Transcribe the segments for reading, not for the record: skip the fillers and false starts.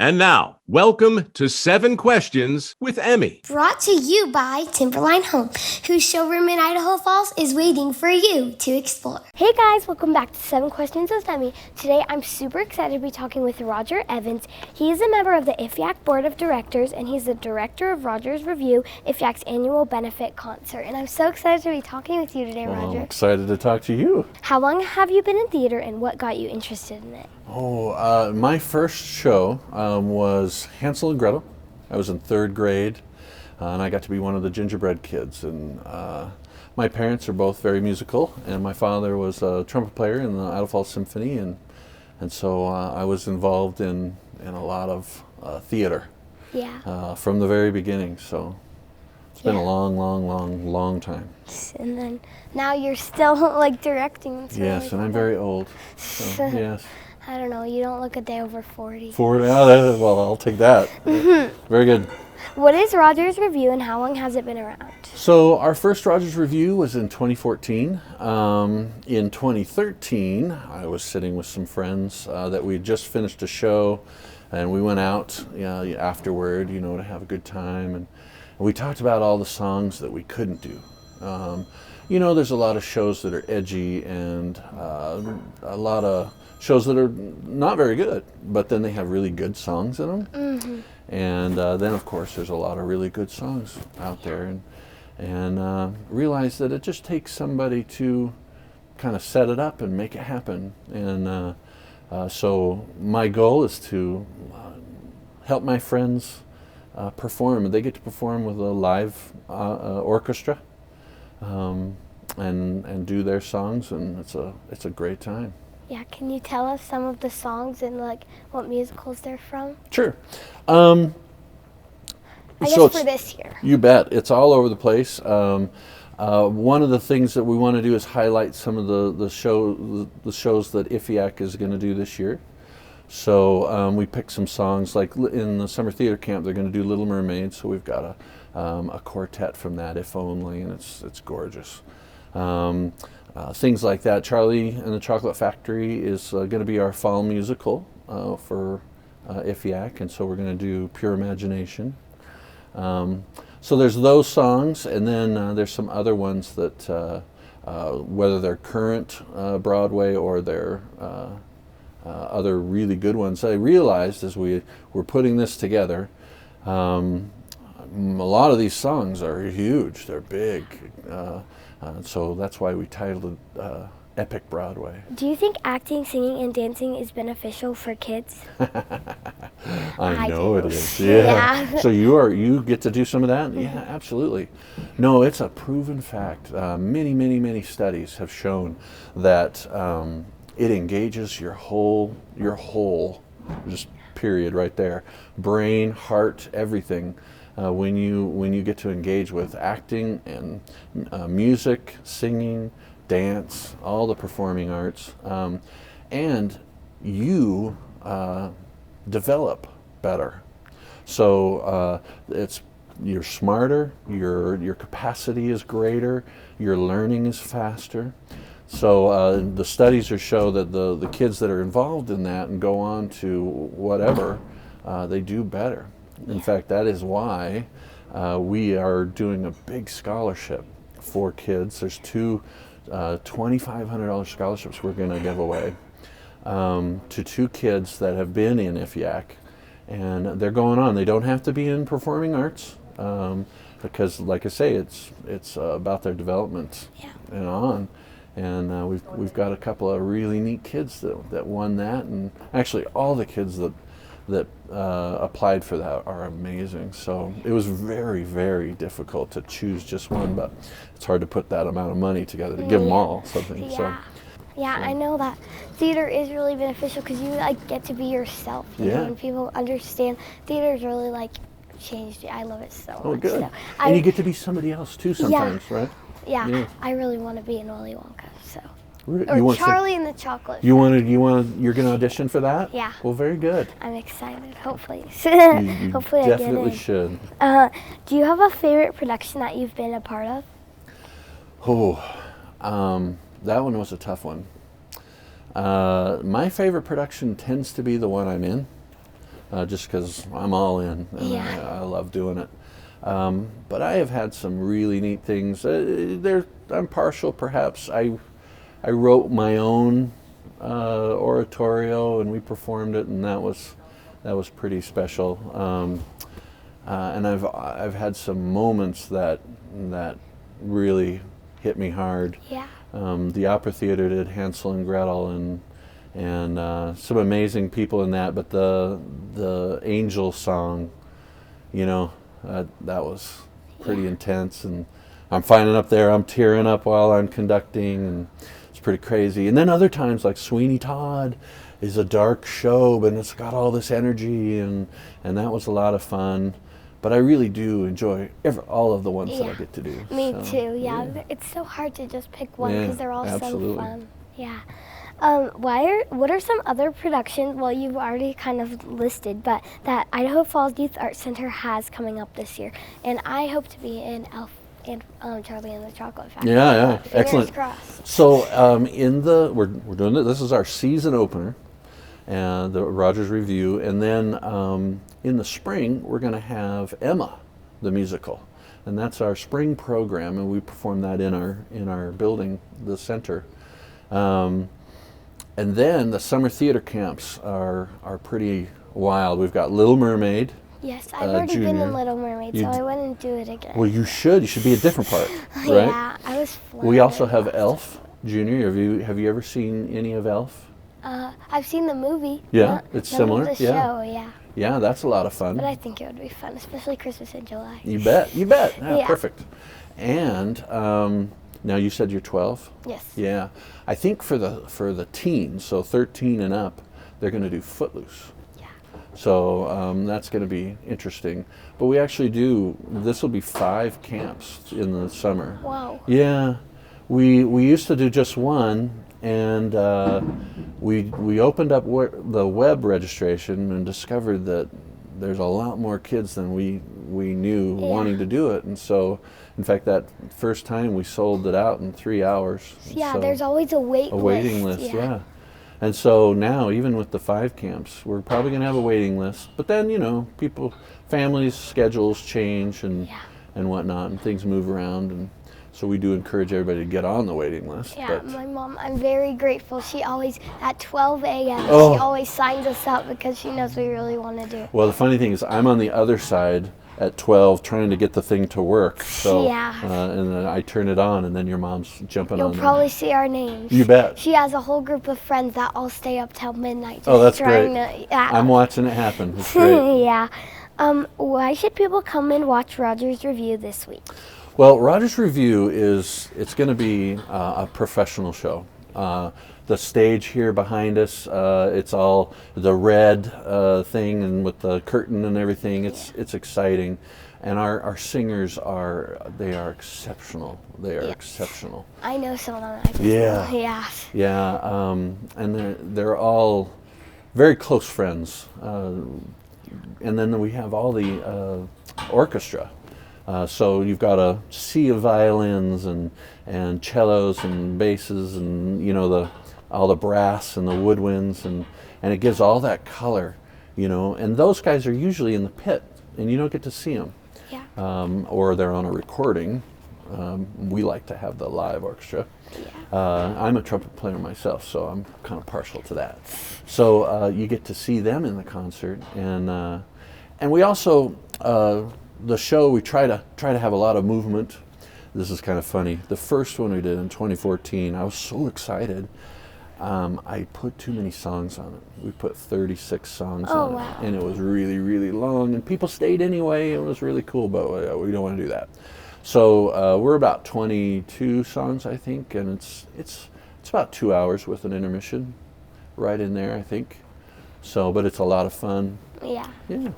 And now, welcome to 7 Questions with Emmy. Brought to you by Timberline Home, whose showroom in Idaho Falls is waiting for you to explore. Hey guys, welcome back to 7 Questions with Emmy. Today I'm super excited to be talking with Roger Evans. He is a member of the IFYAC Board of Directors, and he's the director of Rogers Revue, IFYAC's annual benefit concert. And I'm so excited to be talking with you today, Roger. I'm excited to talk to you. How long have you been in theater, and what got you interested in it? My first show was Hansel and Gretel. I was in 3rd grade, and I got to be one of the gingerbread kids. And my parents are both very musical, and my father was a trumpet player in the Idaho Falls Symphony, and so I was involved in a lot of theater from the very beginning. So it's been a long time. And then now you're still like directing. So yes, and I'm very old. So, yes. I don't know, you don't look a day over 40. 40? Oh, well, I'll take that. Very good. What is Rogers Revue and how long has it been around? So our first Rogers Revue was in 2014. In 2013, I was sitting with some friends that we had just finished a show, and we went out afterward, to have a good time. And we talked about all the songs that we couldn't do. There's a lot of shows that are edgy and a lot of shows that are not very good, but then they have really good songs in them. Mm-hmm. And then, of course, there's a lot of really good songs out there. And realize that it just takes somebody to kind of set it up and make it happen. And so my goal is to help my friends perform. They get to perform with a live orchestra and do their songs, and it's a great time. Yeah, can you tell us some of the songs and what musicals they're from? Sure. I guess for this year. You bet. It's all over the place. One of the things that we want to do is highlight some of the shows that IFYAC is going to do this year. So we picked some songs, like in the summer theater camp, they're going to do Little Mermaid. So we've got a quartet from that, If Only, and it's gorgeous. Things like that. Charlie and the Chocolate Factory is going to be our fall musical for IFYAC, and so we're going to do Pure Imagination. So there's those songs, and then there's some other ones that, whether they're current Broadway or they're other really good ones. I realized as we were putting this together, a lot of these songs are huge, they're big. So that's why we titled it Epic Broadway. Do you think acting, singing, and dancing is beneficial for kids? I know it is. Yeah. So you get to do some of that? Yeah, absolutely. No, it's a proven fact. Many studies have shown that it engages your whole just period right there, brain, heart, everything. When you get to engage with acting and music, singing, dance, all the performing arts, and you develop better. So you're smarter, your capacity is greater, your learning is faster. So the studies show that the kids that are involved in that and go on to whatever, they do better. In fact, that is why we are doing a big scholarship for kids. There's 2 $2,500 scholarships we're going to give away to 2 kids that have been in IFYAC, and they're going on. They don't have to be in performing arts because, like I say, it's about their development and on. And we've got a couple of really neat kids that won that, and actually all the kids that applied for that are amazing. So it was very difficult to choose just one, but it's hard to put that amount of money together to give them all something. Yeah, I know that theater is really beneficial because you get to be yourself. You know, and people understand theater's really changed. I love it so much. Oh, good. So and you get to be somebody else too sometimes, right? Yeah, I really want to be in Willy Wonka. So. You Or Charlie and the Chocolate Factory. You're going to audition for that? Yeah. Well, very good. I'm excited. Hopefully. You Hopefully I get in. definitely should. Do you have a favorite production that you've been a part of? That one was a tough one. My favorite production tends to be the one I'm in. just because I'm all in, and I love doing it. But I have had some really neat things. I'm partial, perhaps. I wrote my own oratorio, and we performed it, and that was pretty special. And I've had some moments that really hit me hard. Yeah. The Opera Theater did Hansel and Gretel, and some amazing people in that. But the angel song, that was pretty intense, and I'm finding up there, I'm tearing up while I'm conducting, and it's pretty crazy. And then other times, like Sweeney Todd is a dark show, but it's got all this energy, and that was a lot of fun. But I really do enjoy all of the ones that I get to do. Me too, yeah. It's so hard to just pick one because they're all so fun. Yeah. What are some other productions, well, you've already kind of listed, but that Idaho Falls Youth Arts Center has coming up this year? And I hope to be in Elf and Charlie and the Chocolate Factory. Yeah, excellent. Crossed. So we're doing it. This is our season opener, and the Rogers Revue, and then in the spring we're going to have Emma, the musical, and that's our spring program, and we perform that in our building, the center. And then the summer theater camps are pretty wild. We've got Little Mermaid. Yes, I've already been in Little Mermaid, so I wouldn't do it again. Well, you should. You should be a different part, right? Yeah, I was floored. We also have Elf Junior. Have you ever seen any of Elf? I've seen the movie. Yeah, it's similar. The show, yeah. Yeah, that's a lot of fun. But I think it would be fun, especially Christmas in July. You bet. Yeah. Perfect. And now you said you're 12? Yes. Yeah. I think for the teens, so 13 and up, they're going to do Footloose. Yeah. So that's going to be interesting. But we actually this will be 5 camps in the summer. Wow. Yeah. We used to do just one, and we opened up the web registration and discovered that there's a lot more kids than we knew wanting to do it. And so, in fact, that first time we sold it out in 3 hours. Yeah, so there's always a waiting list. Yeah. And so now, even with the 5 camps, we're probably going to have a waiting list. But then, families' schedules change and whatnot, and things move around, and so we do encourage everybody to get on the waiting list. Yeah, my mom, I'm very grateful. She always, at 12 a.m., she always signs us up because she knows we really want to do it. Well, the funny thing is I'm on the other side at 12 trying to get the thing to work. So, and then I turn it on, and then your mom's jumping on. You'll probably see our names. You bet. She has a whole group of friends that all stay up till midnight. That's great. I'm watching it happen. It's great. Yeah. Why should people come and watch Rogers Revue this week? Well, Rogers Revue it's going to be a professional show. The stage here behind us, it's all the red thing, and with the curtain and everything. It's exciting, and our singers are exceptional. They are exceptional. I know some of them. Yeah. And they're all very close friends. And then we have all the orchestra. So you've got a sea of violins and cellos and basses, and all the brass and the woodwinds, and it gives all that color, And those guys are usually in the pit, and you don't get to see them. Yeah. Or they're on a recording. We like to have the live orchestra. Yeah. I'm a trumpet player myself, so I'm kind of partial to that. So you get to see them in the concert, and we also. The show, we try to have a lot of movement. This is kind of funny. The first one we did in 2014, I was so excited. I put too many songs on it. We put 36 songs on it, and it was really, really long. And people stayed anyway. It was really cool, but we don't want to do that. So we're about 22 songs, I think, and it's about 2 hours with an intermission, right in there, I think. So, but it's a lot of fun. Yeah. Yeah.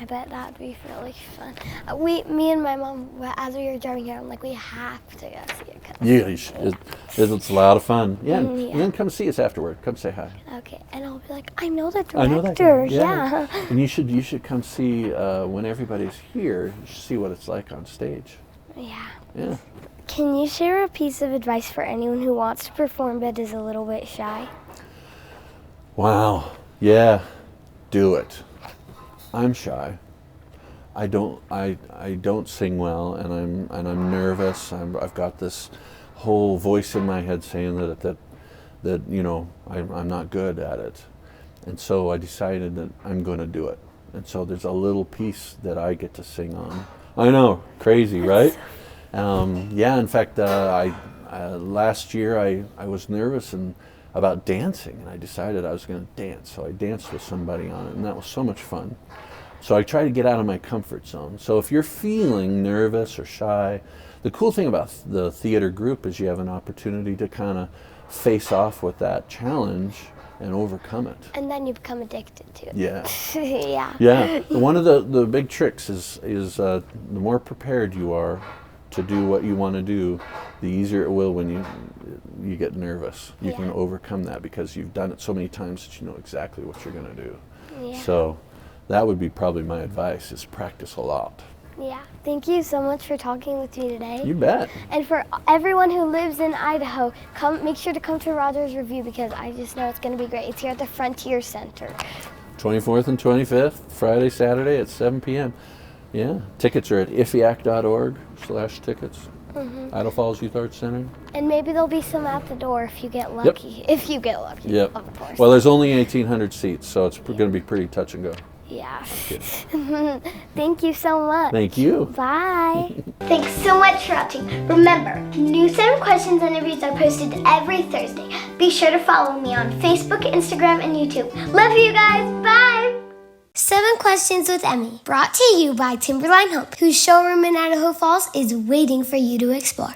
I bet that would be really fun. Me and my mom, as we were driving here, I'm like, we have to go see it. Yeah, you should. It's a lot of fun. Yeah, and then come see us afterward. Come say hi. Okay, and I'll be like, I know the director. I know that guy. Yeah. And you should come see when everybody's here. You should see what it's like on stage. Yeah. Yeah. Can you share a piece of advice for anyone who wants to perform but is a little bit shy? Wow. Yeah. Do it. I'm shy. I don't sing well, and I'm nervous. I've got this whole voice in my head saying that I'm not good at it, and so I decided that I'm going to do it. And so there's a little piece that I get to sing on. I know, crazy, right? In fact, last year I was nervous about dancing, and I decided I was going to dance. So I danced with somebody on it, and that was so much fun. So I try to get out of my comfort zone. So if you're feeling nervous or shy, the cool thing about the theater group is you have an opportunity to kind of face off with that challenge and overcome it. And then you become addicted to it. Yeah. Yeah. Yeah. One of the big tricks is the more prepared you are to do what you want to do, the easier it will when you get nervous. You can overcome that because you've done it so many times that you know exactly what you're going to do. Yeah. So that would be probably my advice, is practice a lot. Yeah. Thank you so much for talking with me today. You bet. And for everyone who lives in Idaho, make sure to come to Rogers Revue, because I just know it's going to be great. It's here at the Frontier Center. 24th and 25th, Friday, Saturday at 7 p.m. Yeah. Tickets are at IFYAC.org/tickets. Idaho Falls Youth Arts Center. And maybe there'll be some at the door if you get lucky. Yep. If you get lucky, Yep. of course. Well, there's only 1,800 seats, so it's going to be pretty touch and go. Yeah. Thank you so much. Thank you. Bye. Thanks so much for watching. Remember, new 7 questions and interviews are posted every Thursday. Be sure to follow me on Facebook, Instagram, and YouTube. Love you guys. Bye. 7 Questions with Emmy, brought to you by Timberline Home, whose showroom in Idaho Falls is waiting for you to explore.